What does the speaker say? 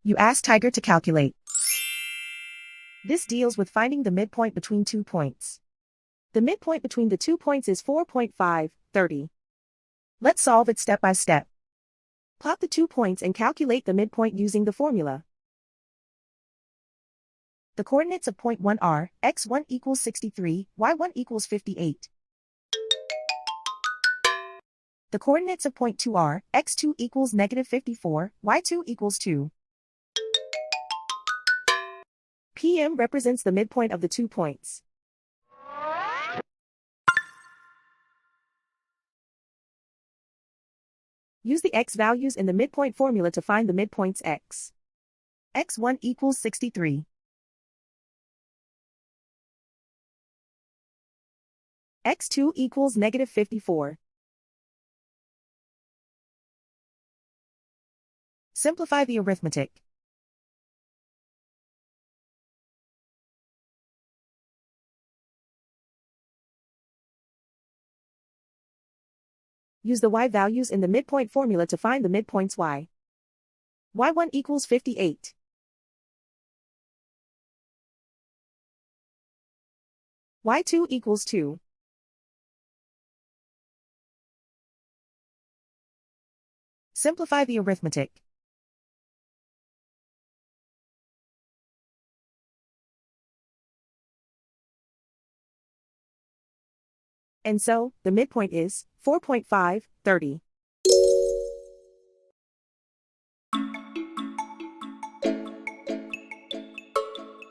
You ask Tiger to calculate. This deals with finding the midpoint between 2 points. The midpoint between the 2 points is 4.530. Let's solve it step by step. Plot the 2 points and calculate the midpoint using the formula. The coordinates of point 1 are x1 equals 63, y1 equals 58. The coordinates of point 2 are x2 equals negative 54, y2 equals 2. PM represents the midpoint of the 2 points. Use the x values in the midpoint formula to find the midpoints x. x1 equals 63. x2 equals negative 54. Simplify the arithmetic. Use the y values in the midpoint formula to find the midpoints y. y1 equals 58. y2 equals 2. Simplify the arithmetic. And so, the midpoint is 4.530.